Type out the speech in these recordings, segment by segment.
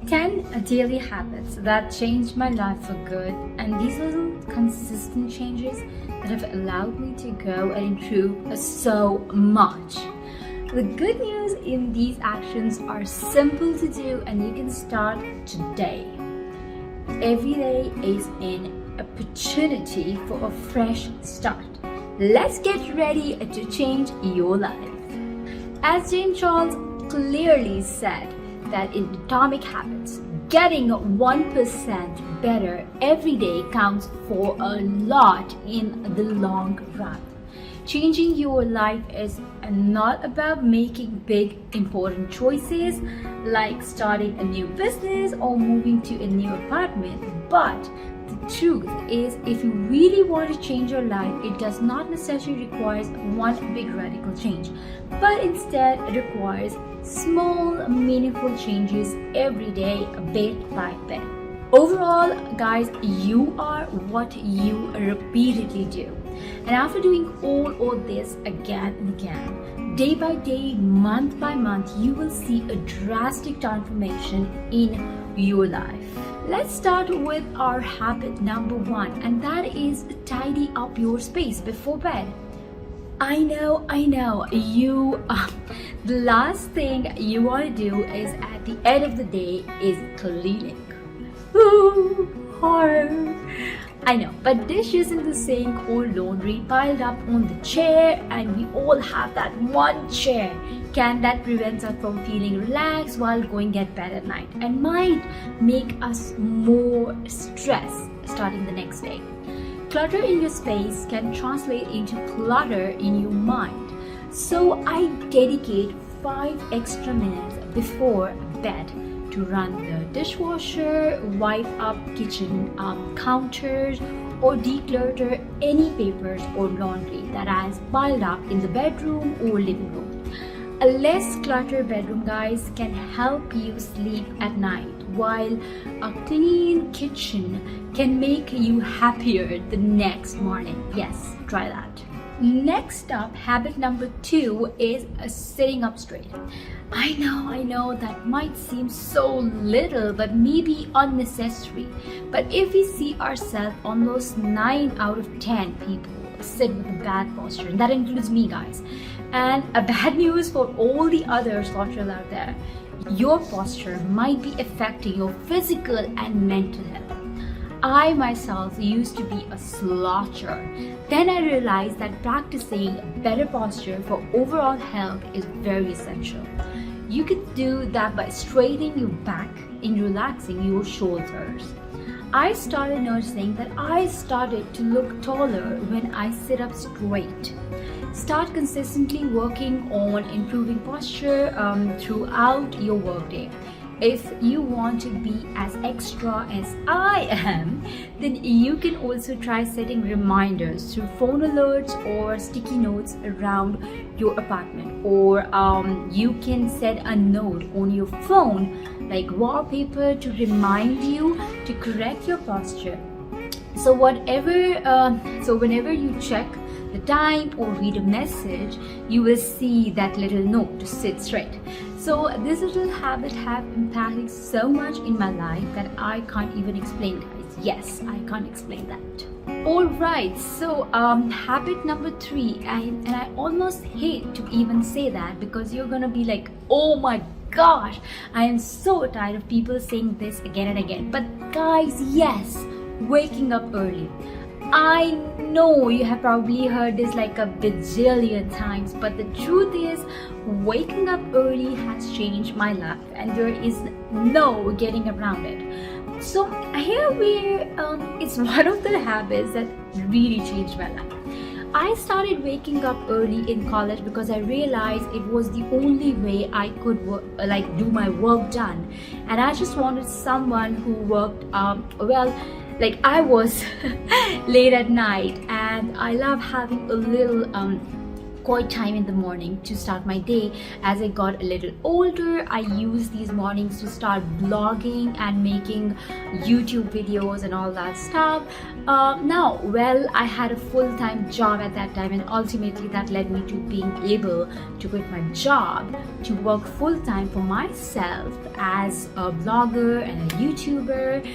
10 daily habits that changed my life for good, and these little consistent changes that have allowed me to grow and improve so much. The good news in these actions are simple to do and you can start today. Every day is an opportunity for a fresh start. Let's get ready to change your life. As James Charles clearly said, that in Atomic Habits, getting 1% better every day counts for a lot in the long run. Changing your life is not about making big important choices like starting a new business or moving to a new apartment, but the truth is, if you really want to change your life, it does not necessarily require one big radical change, but instead it requires small, meaningful changes every day, bit by bit. Overall, guys, you are what you repeatedly do. And after doing all of this again and again, day by day, month by month, you will see a drastic transformation in your life. Let's start with our habit number 1, and that is tidy up your space before bed. I know, you the last thing you want to do is at the end of the day is cleaning. Ooh, horror. I know, but dishes in the sink or laundry piled up on the chair, and we all have that one chair that prevents us from feeling relaxed while going to bed at night and might make us more stressed starting the next day. Clutter in your space can translate into clutter in your mind. So I dedicate 5 extra minutes before bed to run the dishwasher, wipe up kitchen counters, or declutter any papers or laundry that has piled up in the bedroom or living room. A less cluttered bedroom, guys, can help you sleep at night, while a clean kitchen can make you happier the next morning. Yes, try that. Next up, habit number 2 is sitting up straight. I know that might seem so little, but maybe unnecessary. But if we see ourselves, almost 9 out of 10 people sit with a bad posture, and that includes me, guys. And a bad news for all the other slouchers out there, your posture might be affecting your physical and mental health. I myself used to be a sloucher. Then I realized that practicing better posture for overall health is very essential. You can do that by straightening your back and relaxing your shoulders. I started noticing that I started to look taller when I sit up straight. Start consistently working on improving posture throughout your workday. If you want to be as extra as I am, then you can also try setting reminders through phone alerts or sticky notes around your apartment, or you can set a note on your phone like wallpaper to remind you to correct your posture. So whenever you check the time or read a message, you will see that little note to sit straight. So this little habit have impacted so much in my life that I can't even explain, guys. Yes, I can't explain that. Alright, so habit number 3, and I almost hate to even say that because you're gonna be like, oh my gosh, I am so tired of people saying this again and again. But guys, yes, waking up early. I know you have probably heard this like a bajillion times, but the truth is, waking up early has changed my life and there is no getting around it. So here it's one of the habits that really changed my life. I started waking up early in college because I realized it was the only way I could do my work done, and I just wanted someone who worked like I was late at night, and I love having a little quiet time in the morning to start my day. As I got a little older, I used these mornings to start blogging and making YouTube videos and all that stuff. I had a full-time job at that time, and ultimately that led me to being able to quit my job to work full-time for myself as a blogger and a YouTuber.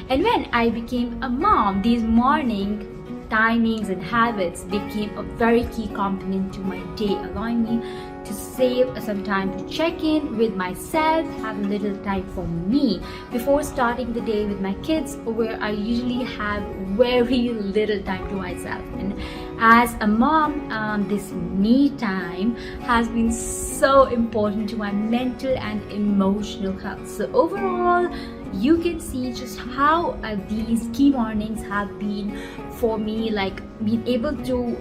And when I became a mom, these morning timings and habits became a very key component to my day, allowing me to save some time to check in with myself, have a little time for me before starting the day with my kids, where I usually have very little time to myself. And as a mom, this me time has been so important to my mental and emotional health. So overall, you can see just how these key mornings have been for me. Like being able to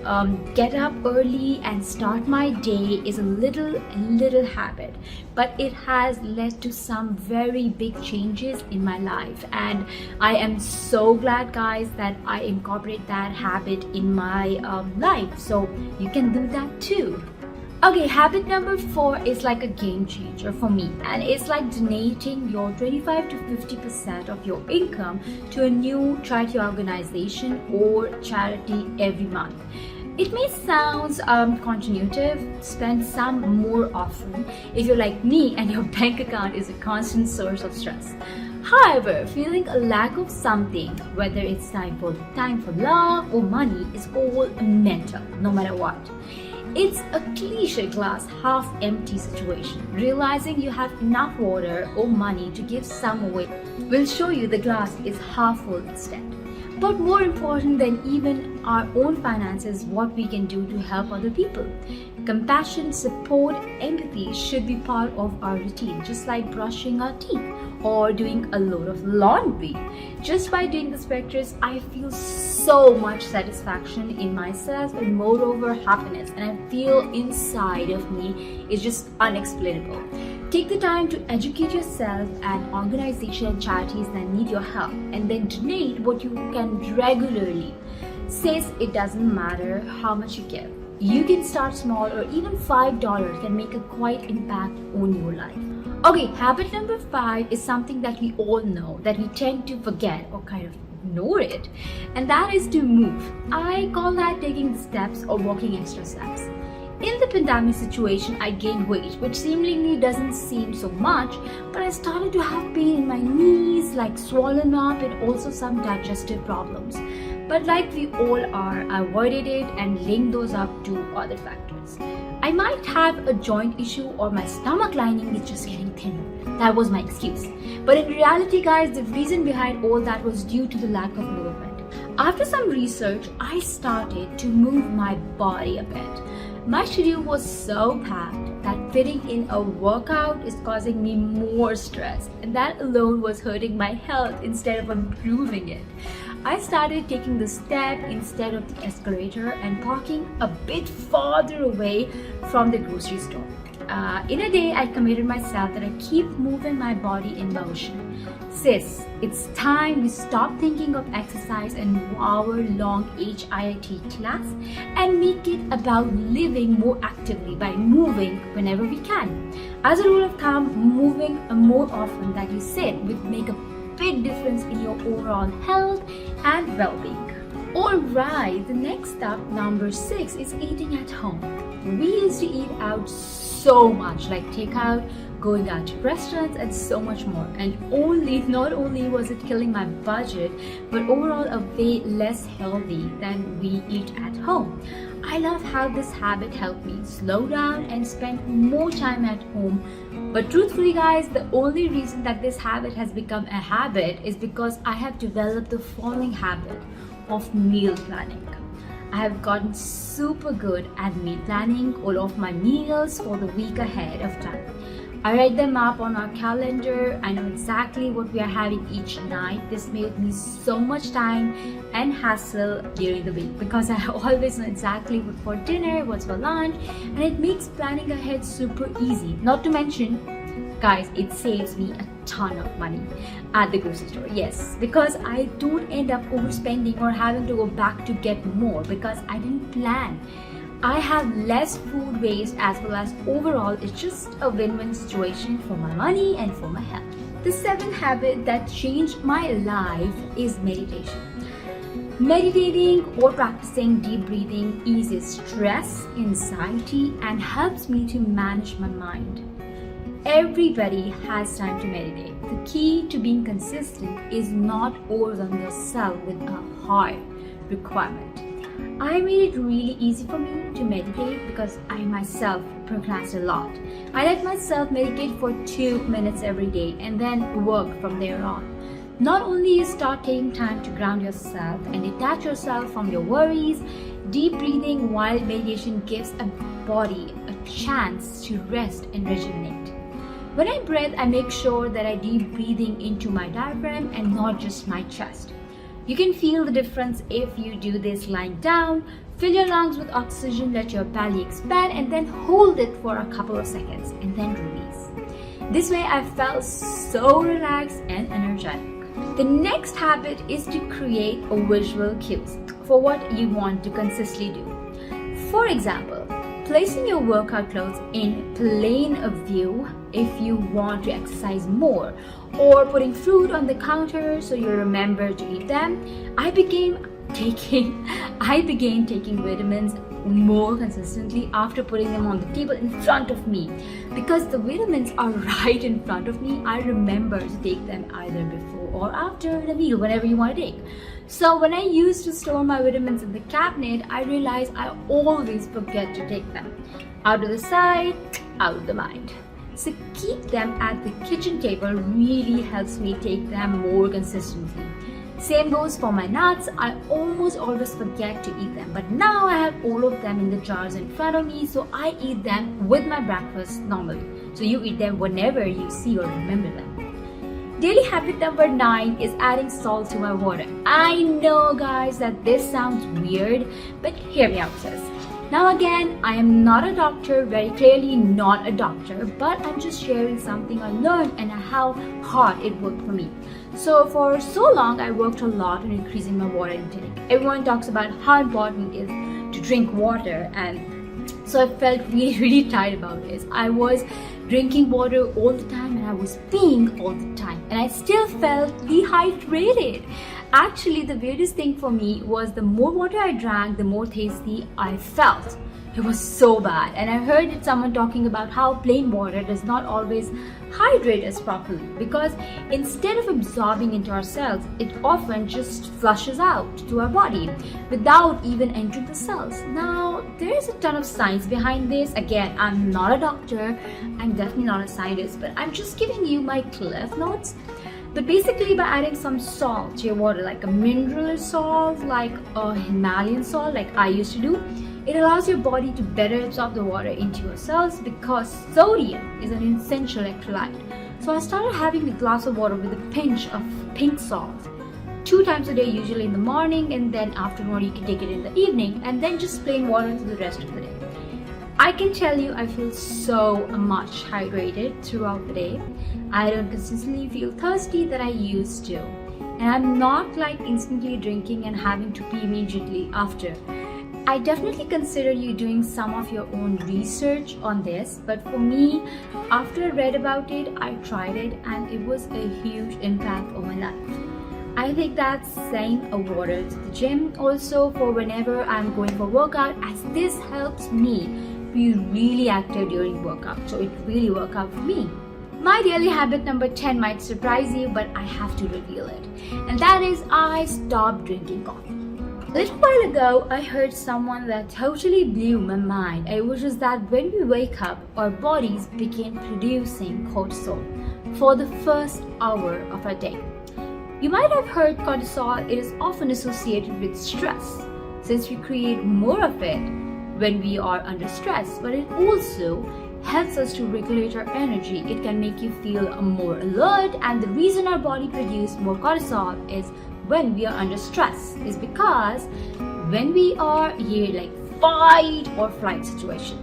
get up early and start my day is a little habit, but it has led to some very big changes in my life, and I am so glad, guys, that I incorporate that habit in my life. So you can do that too. Okay, habit number 4 is like a game changer for me, and it's like donating your 25 to 50% of your income to a new charity organization or charity every month. It may sound counterintuitive, spend some more often if you're like me and your bank account is a constant source of stress. However, feeling a lack of something, whether it's time for love or money, is all mental, no matter what. It's a cliche glass half empty situation. Realizing you have enough water or money to give some away will show you the glass is half full instead. But more important than even our own finances, what we can do to help other people. Compassion, support, empathy should be part of our routine, just like brushing our teeth or doing a load of laundry. Just by doing this practice, I feel so much satisfaction in myself and moreover happiness, and I feel inside of me is just unexplainable. Take the time to educate yourself and organizations and charities that need your help, and then donate what you can regularly. Says it doesn't matter how much you give. You can start small, or even $5 can make a quite impact on your life. Okay, habit number 5 is something that we all know that we tend to forget or kind of ignore it, and that is to move. I call that taking the steps or walking extra steps. In the pandemic situation, I gained weight, which seemingly doesn't seem so much, but I started to have pain in my knees, like swollen up, and also some digestive problems. But like we all are, I avoided it and linked those up to other factors. I might have a joint issue or my stomach lining is just getting thinner. That was my excuse. But in reality, guys, the reason behind all that was due to the lack of movement. After some research, I started to move my body a bit. My schedule was so packed that fitting in a workout is causing me more stress, and that alone was hurting my health instead of improving it. I started taking the step instead of the escalator and parking a bit farther away from the grocery store. In a day, I committed myself that I keep moving my body in motion. Sis, it's time we stop thinking of exercise and hour-long HIIT class and make it about living more actively by moving whenever we can. As a rule of thumb, moving more often, like you said, would make a big difference in your overall health and well-being. Alright, the next up, number 6, is eating at home. We used to eat out so much, like takeout, going out to restaurants, and so much more. And not only was it killing my budget, but overall a way less healthy than we eat at home. I love how this habit helped me slow down and spend more time at home. But truthfully, guys, the only reason that this habit has become a habit is because I have developed the following habit of meal planning. I have gotten super good at meal planning all of my meals for the week ahead of time. I write them up on our calendar. I know exactly what we are having each night. This made me so much time and hassle during the week because I always know exactly what for dinner, what's for lunch, and it makes planning ahead super easy. Not to mention, guys, it saves me a ton of money at the grocery store. Yes, because I don't end up overspending or having to go back to get more because I didn't plan. I have less food waste as well as overall it's just a win-win situation for my money and for my health. The seventh habit that changed my life is meditation. Meditating or practicing deep breathing eases stress, anxiety, and helps me to manage my mind. Everybody has time to meditate. The key to being consistent is not overwhelm yourself with a hard requirement. I made it really easy for me to meditate because I myself procrastinate a lot. I let myself meditate for 2 minutes every day and then work from there on. Not only you start taking time to ground yourself and detach yourself from your worries, deep breathing while meditation gives a body a chance to rest and rejuvenate. When I breathe, I make sure that I deep breathing into my diaphragm and not just my chest. You can feel the difference if you do this lying down. Fill your lungs with oxygen, let your belly expand and then hold it for a couple of seconds and then release. This way I felt so relaxed and energetic. The next habit is to create a visual cues for what you want to consistently do. For example, placing your workout clothes in plain view if you want to exercise more, or putting fruit on the counter so you remember to eat them. I began taking vitamins more consistently after putting them on the table in front of me. Because the vitamins are right in front of me, I remember to take them either before or after the meal, whenever you want to take. So when I used to store my vitamins in the cabinet, I realized I always forget to take them. Out of the sight, out of the mind. So keep them at the kitchen table really helps me take them more consistently. Same goes for my nuts. I almost always forget to eat them, but now I have all of them in the jars in front of me, so I eat them with my breakfast normally. So you eat them whenever you see or remember them. Daily habit number 9 is adding salt to my water. I know guys that this sounds weird, but hear me out sis. Now again, I am not a doctor, very clearly not a doctor, but I'm just sharing something I learned and how hard it worked for me. So for so long, I worked a lot on increasing my water intake. Everyone talks about how important it is to drink water, and so I felt really tired about this. I was drinking water all the time and I was peeing all the time and I still felt dehydrated. Actually, the weirdest thing for me was the more water I drank, the more thirsty I felt. It was so bad. And I heard someone talking about how plain water does not always hydrate us properly because instead of absorbing into our cells, it often just flushes out to our body without even entering the cells. Now, there is a ton of science behind this. Again, I'm not a doctor, I'm definitely not a scientist, but I'm just giving you my cliff notes. But basically, by adding some salt to your water, like a mineral salt, like a Himalayan salt, like I used to do, it allows your body to better absorb the water into your cells because sodium is an essential electrolyte. So I started having a glass of water with a pinch of pink salt 2 times a day, usually in the morning, and then afterward you can take it in the evening, and then just plain water through the rest of the day. I can tell you I feel so much hydrated throughout the day. I don't consistently feel thirsty that I used to. And I'm not like instantly drinking and having to pee immediately after. I definitely consider you doing some of your own research on this, but for me, after I read about it, I tried it and it was a huge impact on my life. I think that's saying a water to the gym also for whenever I'm going for workout, as this helps me be really active during workout, so it really worked out for me. My daily habit number 10 might surprise you, but I have to reveal it, and that is I stopped drinking coffee. A little while ago, I heard someone that totally blew my mind. It was just that when we wake up, our bodies begin producing cortisol for the first hour of our day. You might have heard cortisol. It is often associated with stress, since we create more of it when we are under stress, but it also helps us to regulate our energy. It can make you feel more alert, and the reason our body produces more cortisol is when we are under stress is because when we are here like fight or flight situation,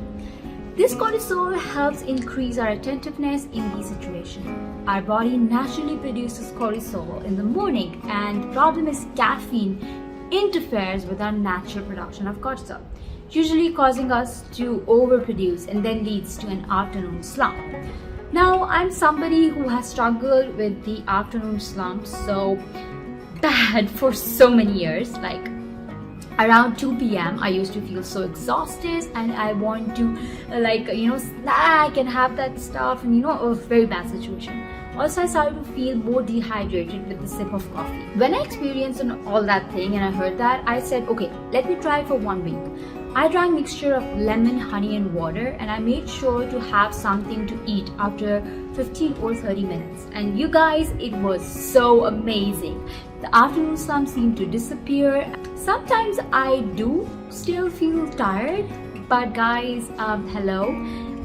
this cortisol helps increase our attentiveness in these situations. Our body naturally produces cortisol in the morning, and the problem is caffeine interferes with our natural production of cortisol. usually causing us to overproduce and then leads to an afternoon slump. Now, I'm somebody who has struggled with the afternoon slump so bad for so many years. Like around 2 p.m. I used to feel so exhausted and I want to snack and have that stuff, and a very bad situation. Also, I started to feel more dehydrated with the sip of coffee. When I experienced all that thing and I heard that, I said, okay, let me try it for 1 week. I drank mixture of lemon, honey and water, and I made sure to have something to eat after 15 or 30 minutes. And you guys, it was so amazing. The afternoon slump seemed to disappear. Sometimes I do still feel tired, but guys, hello.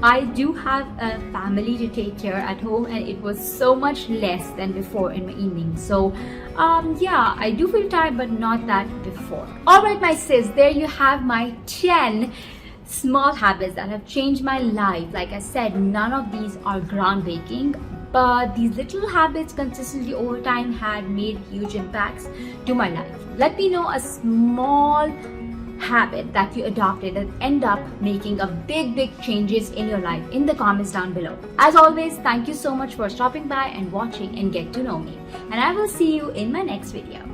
I do have a family to take care at home, and it was so much less than before in my evening. So yeah, I do feel tired, but not that before. Alright my sis, there you have my 10 small habits that have changed my life. Like I said, none of these are groundbreaking, but these little habits consistently over time had made huge impacts to my life. Let me know a small habit that you adopted that end up making a big changes in your life in the comments down below. As always, thank you so much for stopping by and watching and get to know me, and I will see you in my next video.